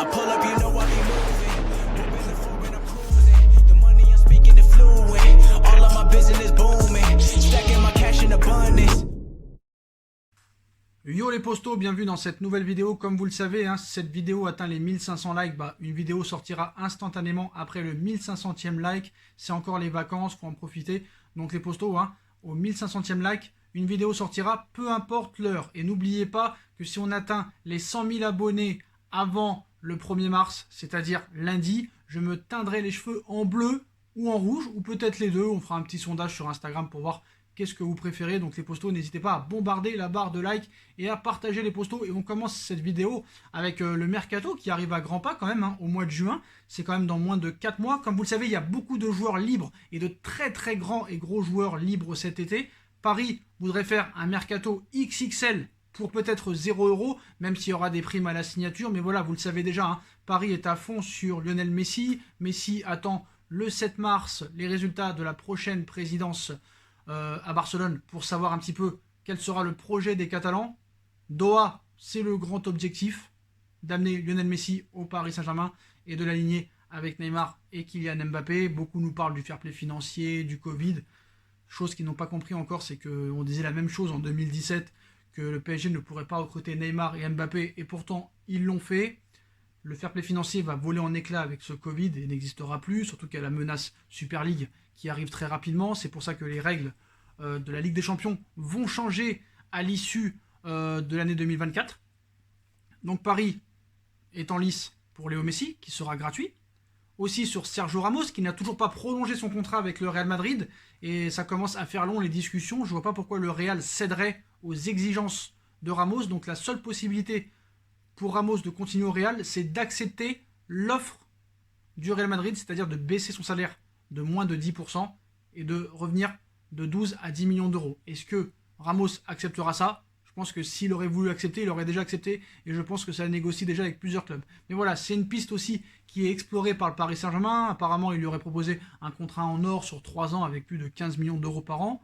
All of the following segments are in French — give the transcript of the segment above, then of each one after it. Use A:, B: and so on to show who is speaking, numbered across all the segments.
A: I pull up, you know I be moving. Moving the floor and I'm cruising. The money I'm speaking is fluent. All of my business booming. Stacking my cash in abundance.
B: Yo les postos, bienvenue dans cette nouvelle vidéo. Comme vous le savez, si cette vidéo atteint les 1500 likes, une vidéo sortira instantanément après le 1500e like. C'est encore les vacances, faut en profiter. Donc les postos, au 1500e like, une vidéo sortira, peu importe l'heure. Et n'oubliez pas que si on atteint les 100 000 abonnés avant le 1er mars, c'est-à-dire lundi, je me teindrai les cheveux en bleu ou en rouge, ou peut-être les deux. On fera un petit sondage sur Instagram pour voir qu'est-ce que vous préférez. Donc les postos, n'hésitez pas à bombarder la barre de like et à partager les postos. Et on commence cette vidéo avec le mercato qui arrive à grands pas quand même, au mois de juin. C'est quand même dans moins de 4 mois. Comme vous le savez, il y a beaucoup de joueurs libres et de très très grands et gros joueurs libres cet été. Paris voudrait faire un mercato XXL pour peut-être 0 €, même s'il y aura des primes à la signature. Mais voilà, vous le savez déjà, Paris est à fond sur Lionel Messi. Messi attend le 7 mars les résultats de la prochaine présidence à Barcelone pour savoir un petit peu quel sera le projet des Catalans. Doha, c'est le grand objectif, d'amener Lionel Messi au Paris Saint-Germain et de l'aligner avec Neymar et Kylian Mbappé. Beaucoup nous parlent du fair play financier, du Covid. Chose qu'ils n'ont pas compris encore, c'est qu'on disait la même chose en 2017, que le PSG ne pourrait pas recruter Neymar et Mbappé, et pourtant ils l'ont fait. Le fair play financier va voler en éclats avec ce Covid et n'existera plus, surtout qu'il y a la menace Super League qui arrive très rapidement. C'est pour ça que les règles de la Ligue des Champions vont changer à l'issue de l'année 2024. Donc Paris est en lice pour Léo Messi, qui sera gratuit. Aussi sur Sergio Ramos, qui n'a toujours pas prolongé son contrat avec le Real Madrid. Et ça commence à faire long les discussions. Je ne vois pas pourquoi le Real céderait aux exigences de Ramos. Donc la seule possibilité pour Ramos de continuer au Real, c'est d'accepter l'offre du Real Madrid, c'est-à-dire de baisser son salaire de moins de 10% et de revenir de 12 à 10 millions d'euros. Est-ce que Ramos acceptera ça? Je pense que s'il aurait voulu accepter, il aurait déjà accepté, et je pense que ça négocie déjà avec plusieurs clubs. Mais voilà, c'est une piste aussi qui est explorée par le Paris Saint-Germain. Apparemment, il lui aurait proposé un contrat en or sur 3 ans avec plus de 15 millions d'euros par an.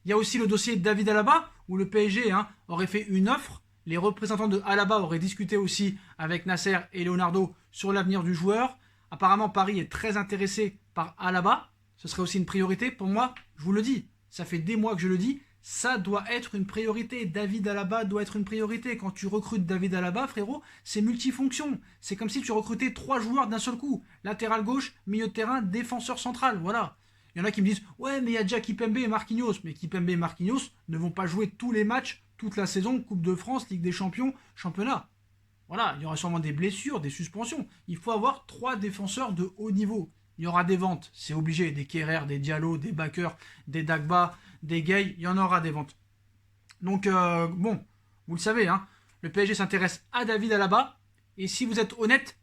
B: Il y a aussi le dossier de David Alaba, où le PSG aurait fait une offre. Les représentants de Alaba auraient discuté aussi avec Nasser et Leonardo sur l'avenir du joueur. Apparemment, Paris est très intéressé par Alaba. Ce serait aussi une priorité. Pour moi, je vous le dis, ça fait des mois que je le dis, ça doit être une priorité. David Alaba doit être une priorité. Quand tu recrutes David Alaba, frérot, c'est multifonction. C'est comme si tu recrutais 3 joueurs d'un seul coup. Latéral gauche, milieu de terrain, défenseur central. Voilà. Il y en a qui me disent « Ouais, mais il y a déjà Kimpembe et Marquinhos ». Mais Kimpembe et Marquinhos ne vont pas jouer tous les matchs, toute la saison, Coupe de France, Ligue des Champions, Championnat. Voilà, il y aura sûrement des blessures, des suspensions. Il faut avoir 3 défenseurs de haut niveau. Il y aura des ventes, c'est obligé. Des Kerrer, des Diallo, des Bakker, des Dagba, des Gay, il y en aura des ventes. Donc, bon, vous le savez, le PSG s'intéresse à David Alaba. Et si vous êtes honnête,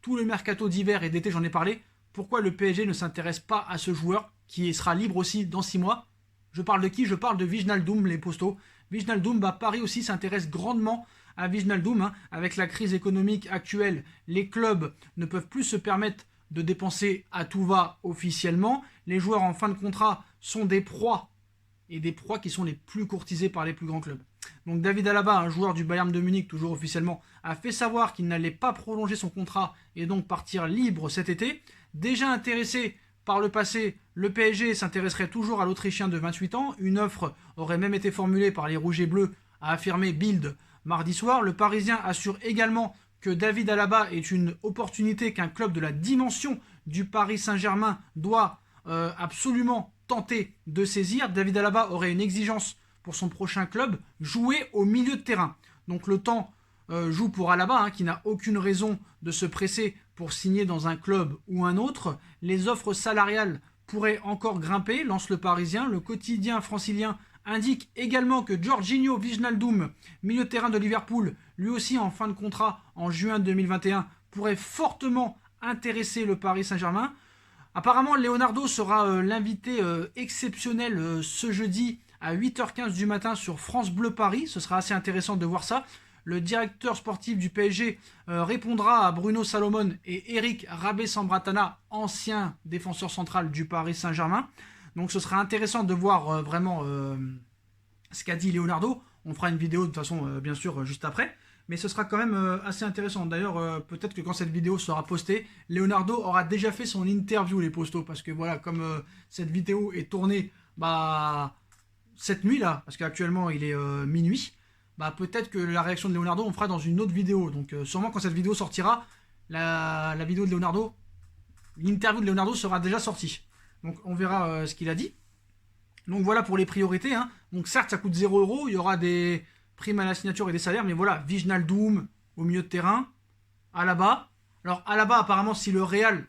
B: tout le mercato d'hiver et d'été, j'en ai parlé, pourquoi le PSG ne s'intéresse pas à ce joueur qui sera libre aussi dans 6 mois? Je parle de qui? Je parle de Wijnaldum, les postos. Wijnaldum, Paris aussi s'intéresse grandement à Wijnaldum. Avec la crise économique actuelle, les clubs ne peuvent plus se permettre de dépenser à tout va officiellement. Les joueurs en fin de contrat sont des proies, et des proies qui sont les plus courtisées par les plus grands clubs. Donc David Alaba, un joueur du Bayern de Munich, toujours officiellement, a fait savoir qu'il n'allait pas prolonger son contrat et donc partir libre cet été. Déjà intéressé par le passé, le PSG s'intéresserait toujours à l'Autrichien de 28 ans. Une offre aurait même été formulée par les Rouges et Bleus, a affirmé Bild mardi soir. Le Parisien assure également que David Alaba est une opportunité qu'un club de la dimension du Paris Saint-Germain doit absolument tenter de saisir. David Alaba aurait une exigence pour son prochain club, jouer au milieu de terrain. Donc le temps joue pour Alaba, qui n'a aucune raison de se presser pour signer dans un club ou un autre. Les offres salariales pourraient encore grimper, lance le Parisien. Le quotidien francilien indique également que Jorginho Wijnaldum, milieu de terrain de Liverpool, lui aussi en fin de contrat en juin 2021, pourrait fortement intéresser le Paris Saint-Germain. Apparemment, Leonardo sera l'invité exceptionnel ce jeudi à 8h15 du matin sur France Bleu Paris. Ce sera assez intéressant de voir ça. Le directeur sportif du PSG répondra à Bruno Salomon et Eric Rabé-Sambratana, ancien défenseur central du Paris Saint-Germain. Donc ce sera intéressant de voir vraiment ce qu'a dit Leonardo. On fera une vidéo de toute façon, bien sûr, juste après. mais ce sera quand même assez intéressant. D'ailleurs, peut-être que quand cette vidéo sera postée, Leonardo aura déjà fait son interview, les postos, parce que voilà, comme cette vidéo est tournée cette nuit là, parce qu'actuellement il est minuit, peut-être que la réaction de Leonardo on fera dans une autre vidéo. Donc sûrement quand cette vidéo sortira, la vidéo de Leonardo, l'interview de Leonardo sera déjà sortie. Donc on verra ce qu'il a dit. Donc voilà pour les priorités. Hein. Donc certes ça coûte 0 €, il y aura des primes à la signature et des salaires, mais voilà, Wijnaldum au milieu de terrain, Alaba. Alors Alaba apparemment si le Real,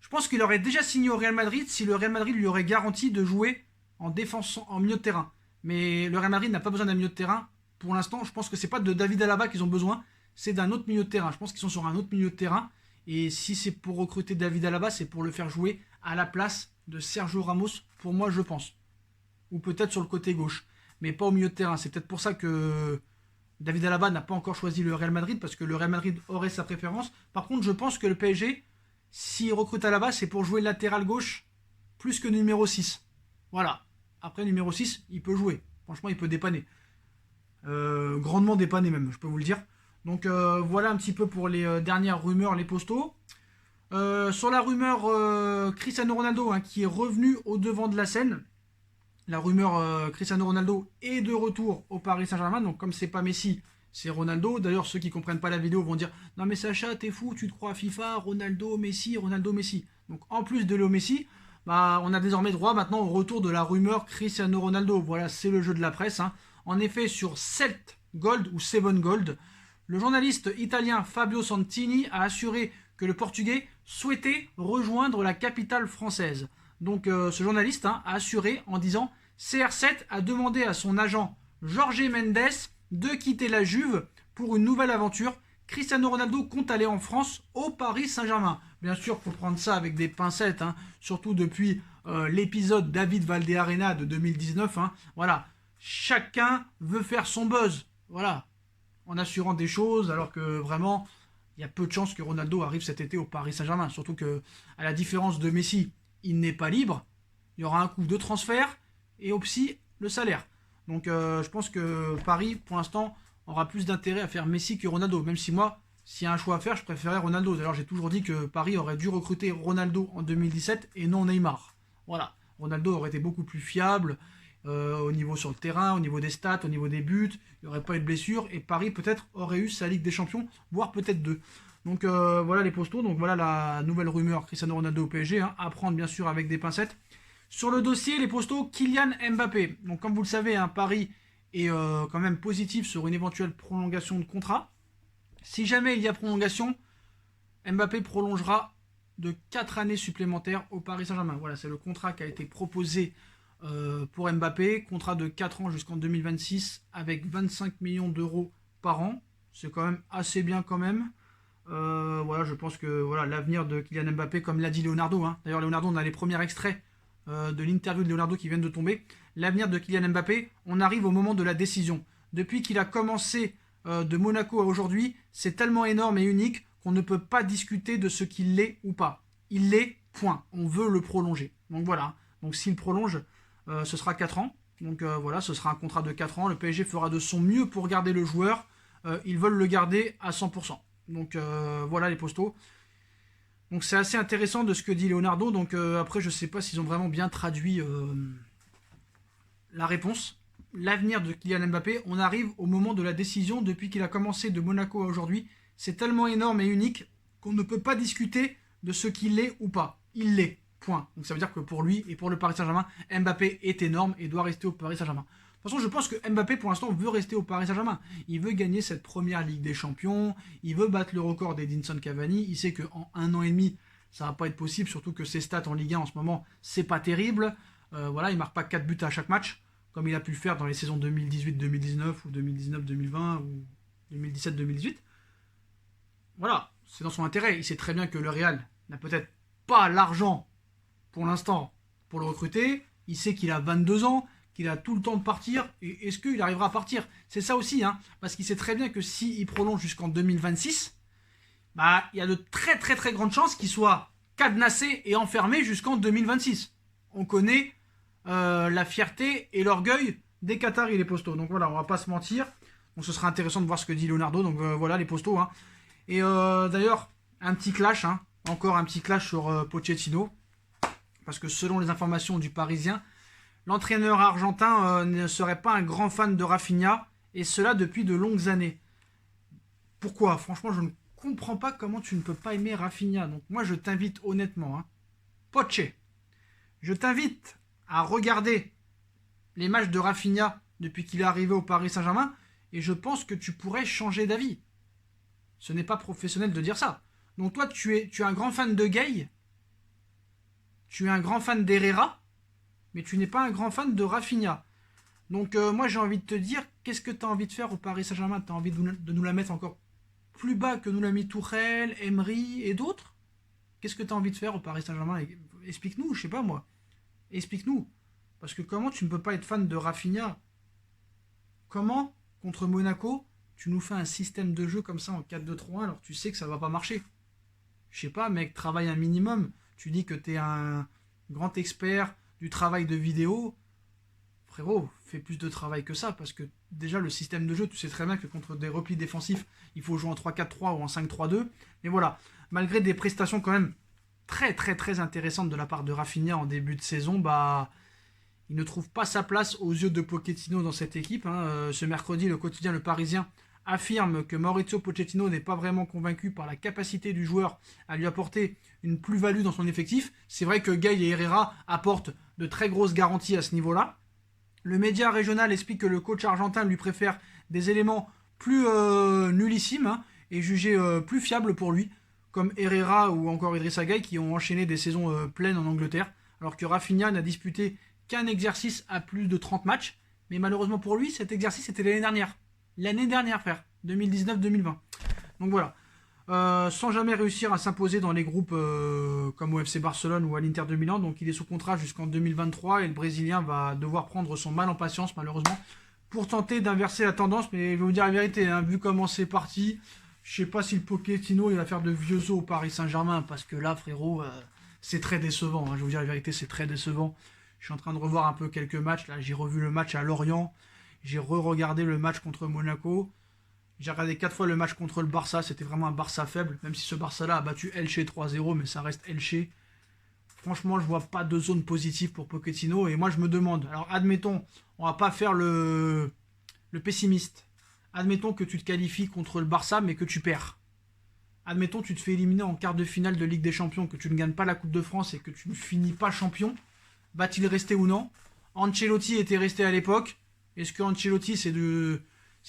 B: je pense qu'il aurait déjà signé au Real Madrid si le Real Madrid lui aurait garanti de jouer en défense, en milieu de terrain. Mais le Real Madrid n'a pas besoin d'un milieu de terrain. Pour l'instant, je pense que c'est pas de David Alaba qu'ils ont besoin, c'est d'un autre milieu de terrain. Je pense qu'ils sont sur un autre milieu de terrain. Et si c'est pour recruter David Alaba, c'est pour le faire jouer à la place de Sergio Ramos, pour moi, je pense. Ou peut-être sur le côté gauche, mais pas au milieu de terrain. C'est peut-être pour ça que David Alaba n'a pas encore choisi le Real Madrid, parce que le Real Madrid aurait sa préférence. Par contre, je pense que le PSG, s'il recrute Alaba, c'est pour jouer latéral gauche plus que numéro 6. Voilà. Après, numéro 6, il peut jouer. Franchement, il peut dépanner. Grandement dépanner même, je peux vous le dire. Donc voilà un petit peu pour les dernières rumeurs, les postos. Sur la rumeur Cristiano Ronaldo, hein, qui est revenu au devant de la scène. La rumeur Cristiano Ronaldo est de retour au Paris Saint-Germain. Donc comme c'est pas Messi, c'est Ronaldo. D'ailleurs, ceux qui comprennent pas la vidéo vont dire « Non mais Sacha, t'es fou, tu te crois à FIFA, Ronaldo, Messi, Ronaldo, Messi. » Donc en plus de Léo Messi, on a désormais droit maintenant au retour de la rumeur Cristiano Ronaldo. Voilà, c'est le jeu de la presse. Hein. En effet, sur 7 Gold ou 7 Gold, le journaliste italien Fabio Santini a assuré que le Portugais souhaitait rejoindre la capitale française. Donc ce journaliste a assuré en disant « CR7 a demandé à son agent Jorge Mendes de quitter la Juve pour une nouvelle aventure. Cristiano Ronaldo compte aller en France au Paris Saint-Germain. » Bien sûr, il faut prendre ça avec des pincettes, hein, surtout depuis l'épisode David Valdearena de 2019. Hein, voilà, chacun veut faire son buzz, voilà, en assurant des choses, alors que vraiment, il y a peu de chances que Ronaldo arrive cet été au Paris Saint-Germain. Surtout que, à la différence de Messi, il n'est pas libre. Il y aura un coût de transfert et aussi le salaire. Donc je pense que Paris, pour l'instant, aura plus d'intérêt à faire Messi que Ronaldo. Même si moi, s'il y a un choix à faire, je préférais Ronaldo. D'ailleurs, j'ai toujours dit que Paris aurait dû recruter Ronaldo en 2017 et non Neymar. Voilà, Ronaldo aurait été beaucoup plus fiable au niveau sur le terrain, au niveau des stats, au niveau des buts. Il n'y aurait pas eu de blessure et Paris peut-être aurait eu sa Ligue des Champions, voire peut-être 2. Donc voilà les postos. Donc voilà la nouvelle rumeur Cristiano Ronaldo au PSG. Hein, à prendre bien sûr avec des pincettes. Sur le dossier, les postos, Kylian Mbappé. Donc comme vous le savez, hein, Paris est quand même positif sur une éventuelle prolongation de contrat. Si jamais il y a prolongation, Mbappé prolongera de 4 années supplémentaires au Paris Saint-Germain. Voilà, c'est le contrat qui a été proposé pour Mbappé. Contrat de 4 ans jusqu'en 2026 avec 25 millions d'euros par an. C'est quand même assez bien quand même. Voilà, je pense que voilà, l'avenir de Kylian Mbappé, comme l'a dit Leonardo. Hein. D'ailleurs, Leonardo, on a les premiers extraits de l'interview de Leonardo qui viennent de tomber. L'avenir de Kylian Mbappé, on arrive au moment de la décision. Depuis qu'il a commencé de Monaco à aujourd'hui, c'est tellement énorme et unique qu'on ne peut pas discuter de ce qu'il l'est ou pas. Il l'est, point. On veut le prolonger. Donc voilà. Donc s'il prolonge, ce sera 4 ans. Donc voilà, ce sera un contrat de 4 ans. Le PSG fera de son mieux pour garder le joueur. Ils veulent le garder à 100%. Donc voilà les postos. Donc c'est assez intéressant de ce que dit Leonardo. Donc après, je ne sais pas s'ils ont vraiment bien traduit la réponse. L'avenir de Kylian Mbappé, on arrive au moment de la décision depuis qu'il a commencé de Monaco à aujourd'hui. C'est tellement énorme et unique qu'on ne peut pas discuter de ce qu'il est ou pas. Il l'est, point. Donc ça veut dire que pour lui et pour le Paris Saint-Germain, Mbappé est énorme et doit rester au Paris Saint-Germain. De toute façon, je pense que Mbappé, pour l'instant, veut rester au Paris Saint-Germain. Il veut gagner cette première Ligue des Champions, il veut battre le record d'Edinson Cavani. Il sait qu'en 1 an et demi, ça va pas être possible, surtout que ses stats en Ligue 1 en ce moment, c'est pas terrible. Voilà, il marque pas 4 buts à chaque match, comme il a pu le faire dans les saisons 2018-2019 ou 2019-2020 ou 2017-2018. Voilà, c'est dans son intérêt. Il sait très bien que le Real n'a peut-être pas l'argent pour l'instant pour le recruter. Il sait qu'il a 22 ans, qu'il a tout le temps de partir. Et est-ce qu'il arrivera à partir? C'est ça aussi, hein, parce qu'il sait très bien que s'il prolonge jusqu'en 2026, il y a de très très très grandes chances qu'il soit cadenassé et enfermé jusqu'en 2026. On connaît la fierté et l'orgueil des Qataris, les postos. Donc voilà, on va pas se mentir. Donc ce sera intéressant de voir ce que dit Leonardo. Donc voilà les postos. Hein. Et d'ailleurs, un petit clash, hein, encore un petit clash sur Pochettino. Parce que selon les informations du Parisien, l'entraîneur argentin ne serait pas un grand fan de Rafinha. Et cela depuis de longues années. Pourquoi? Franchement, je ne comprends pas comment tu ne peux pas aimer Rafinha. Donc moi, je t'invite honnêtement, hein, Poche, je t'invite à regarder les matchs de Rafinha depuis qu'il est arrivé au Paris Saint-Germain. Et je pense que tu pourrais changer d'avis. Ce n'est pas professionnel de dire ça. Donc toi, tu es un grand fan de Gay. Tu es un grand fan d'Herrera. Mais tu n'es pas un grand fan de Rafinha. Donc moi, j'ai envie de te dire, qu'est-ce que tu as envie de faire au Paris Saint-Germain? Tu as envie de nous la mettre encore plus bas que nous l'a mis Tuchel, Emery et d'autres? Qu'est-ce que tu as envie de faire au Paris Saint-Germain? Explique-nous, je sais pas moi. Explique-nous. Parce que comment tu ne peux pas être fan de Rafinha? Comment contre Monaco, tu nous fais un système de jeu comme ça en 4-2-3-1 alors tu sais que ça va pas marcher? Je sais pas, mec, travaille un minimum. Tu dis que tu es un grand expert du travail de vidéo. Frérot, fais plus de travail que ça, parce que déjà le système de jeu, tu sais très bien que contre des replis défensifs, il faut jouer en 3-4-3 ou en 5-3-2. Mais voilà, malgré des prestations quand même très très très intéressantes de la part de Rafinha en début de saison, bah il ne trouve pas sa place aux yeux de Pochettino dans cette équipe. Hein. Ce mercredi, le quotidien Le Parisien affirme que Mauricio Pochettino n'est pas vraiment convaincu par la capacité du joueur à lui apporter une plus-value dans son effectif. C'est vrai que Gay et Herrera apportent de très grosses garanties à ce niveau-là. Le média régional explique que le coach argentin lui préfère des éléments plus nullissimes, hein, et jugés plus fiables pour lui, comme Herrera ou encore Idrissa Gueye qui ont enchaîné des saisons pleines en Angleterre, alors que Rafinha n'a disputé qu'un exercice à plus de 30 matchs, mais malheureusement pour lui, cet exercice était l'année dernière. L'année dernière, frère, 2019-2020. Donc voilà. Sans jamais réussir à s'imposer dans les groupes comme au FC Barcelone ou à l'Inter de Milan. Donc il est sous contrat jusqu'en 2023 et le Brésilien va devoir prendre son mal en patience malheureusement pour tenter d'inverser la tendance. Mais je vais vous dire la vérité, hein, vu comment c'est parti, je sais pas si le Pochettino il va faire de vieux os au Paris Saint-Germain, parce que là frérot, c'est très décevant. Hein, je vais vous dire la vérité, c'est très décevant. Je suis en train de revoir un peu quelques matchs. Là, j'ai revu le match à Lorient, j'ai re-regardé le match contre Monaco. J'ai regardé 4 fois le match contre le Barça, c'était vraiment un Barça faible, même si ce Barça-là a battu Elche 3-0, mais ça reste Elche. Franchement, je vois pas de zone positive pour Pochettino, et moi je me demande, alors admettons, on va pas faire le pessimiste. Admettons que tu te qualifies contre le Barça, mais que tu perds. Admettons que tu te fais éliminer en quart de finale de Ligue des Champions, que tu ne gagnes pas la Coupe de France et que tu ne finis pas champion. Va-t-il rester ou non? Ancelotti était resté à l'époque. Est-ce que Ancelotti c'est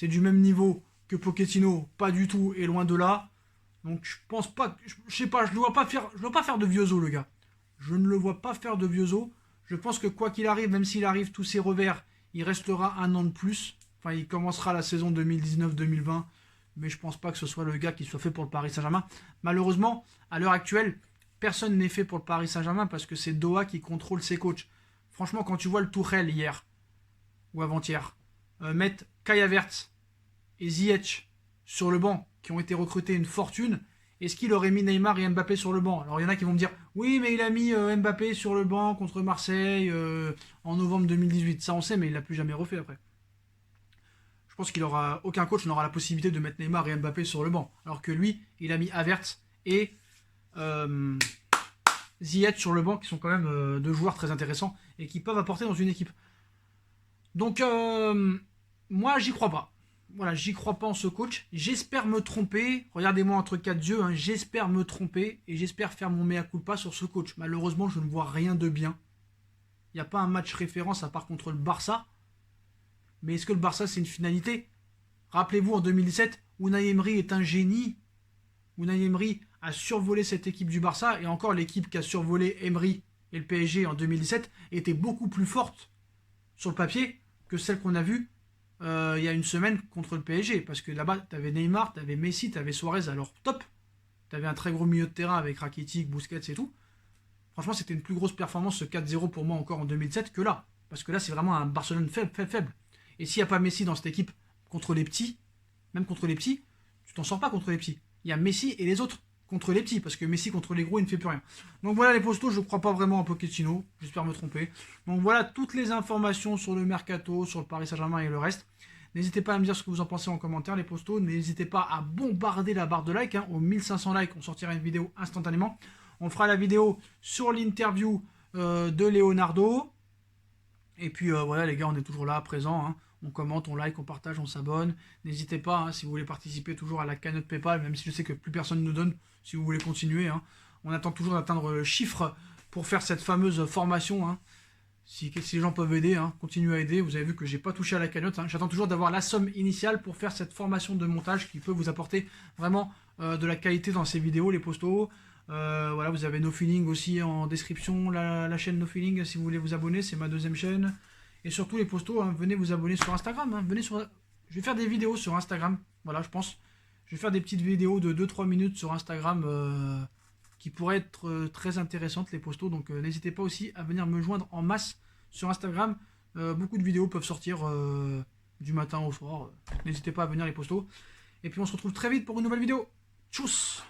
B: du même niveau que Pochettino? Pas du tout, et loin de là. Donc je pense pas, je sais pas, je ne vois pas faire de vieux os le gars. Je ne le vois pas faire de vieux os. Je pense que quoi qu'il arrive, même s'il arrive tous ses revers, il restera un an de plus. Enfin, il commencera la saison 2019-2020. Mais je pense pas que ce soit le gars qui soit fait pour le Paris Saint-Germain. Malheureusement, à l'heure actuelle, personne n'est fait pour le Paris Saint-Germain parce que c'est Doha qui contrôle ses coachs. Franchement, quand tu vois le Tuchel hier, ou avant-hier, mettre Kai Havertz et Ziyech sur le banc, qui ont été recrutés une fortune, est-ce qu'il aurait mis Neymar et Mbappé sur le banc? Alors il y en a qui vont me dire, oui mais il a mis Mbappé sur le banc contre Marseille en novembre 2018. Ça on sait, mais il l'a plus jamais refait après. Je pense aucun coach n'aura la possibilité de mettre Neymar et Mbappé sur le banc. Alors que lui, il a mis Havertz et Ziyech sur le banc, qui sont quand même deux joueurs très intéressants et qui peuvent apporter dans une équipe. Donc moi j'y crois pas. Voilà, j'y crois pas en ce coach. J'espère me tromper. Regardez-moi entre quatre yeux. Hein, j'espère me tromper et j'espère faire mon mea culpa sur ce coach. Malheureusement, je ne vois rien de bien. Il n'y a pas un match référence à part contre le Barça. Mais est-ce que le Barça, c'est une finalité? Rappelez-vous, en 2017, Unai Emery est un génie. Unai Emery a survolé cette équipe du Barça. Et encore, l'équipe qui a survolé Emery et le PSG en 2017 était beaucoup plus forte sur le papier que celle qu'on a vue il y a une semaine contre le PSG, parce que là-bas t'avais Neymar, t'avais Messi, t'avais Suarez, alors top, t'avais un très gros milieu de terrain avec Rakitic, Busquets et tout. Franchement c'était une plus grosse performance ce 4-0 pour moi encore en 2007 que là, parce que là c'est vraiment un Barcelone faible. Et s'il n'y a pas Messi dans cette équipe contre les petits, même contre les petits, tu t'en sors pas contre les petits. Il y a Messi et les autres contre les petits, parce que Messi contre les gros il ne fait plus rien. Donc voilà les postos, je ne crois pas vraiment en Pochettino, j'espère me tromper. Donc voilà toutes les informations sur le mercato, sur le Paris Saint-Germain et le reste. N'hésitez pas à me dire ce que vous en pensez en commentaire, les postos. N'hésitez pas à bombarder la barre de like. Hein. Aux 1500 likes, on sortira une vidéo instantanément. On fera la vidéo sur l'interview de Leonardo. Et puis voilà les gars, on est toujours là, présent. Hein. On commente, on like, on partage, on s'abonne. N'hésitez pas, hein, si vous voulez participer toujours à la cagnotte PayPal, même si je sais que plus personne ne nous donne, si vous voulez continuer. Hein. On attend toujours d'atteindre le chiffre pour faire cette fameuse formation. Hein. Si les gens peuvent aider, hein, continuez à aider. Vous avez vu que j'ai pas touché à la cagnotte. Hein. J'attends toujours d'avoir la somme initiale pour faire cette formation de montage qui peut vous apporter vraiment de la qualité dans ces vidéos, les postos. Voilà, vous avez No Feeling aussi en description, la chaîne No Feeling si vous voulez vous abonner, c'est ma deuxième chaîne. Et surtout les postos, hein, venez vous abonner sur Instagram. Hein, je vais faire des vidéos sur Instagram, voilà, je pense. Je vais faire des petites vidéos de 2-3 minutes sur Instagram qui pourraient être très intéressantes, les postos. Donc n'hésitez pas aussi à venir me joindre en masse sur Instagram. Beaucoup de vidéos peuvent sortir du matin au soir. N'hésitez pas à venir, les postos. Et puis on se retrouve très vite pour une nouvelle vidéo. Tchuss!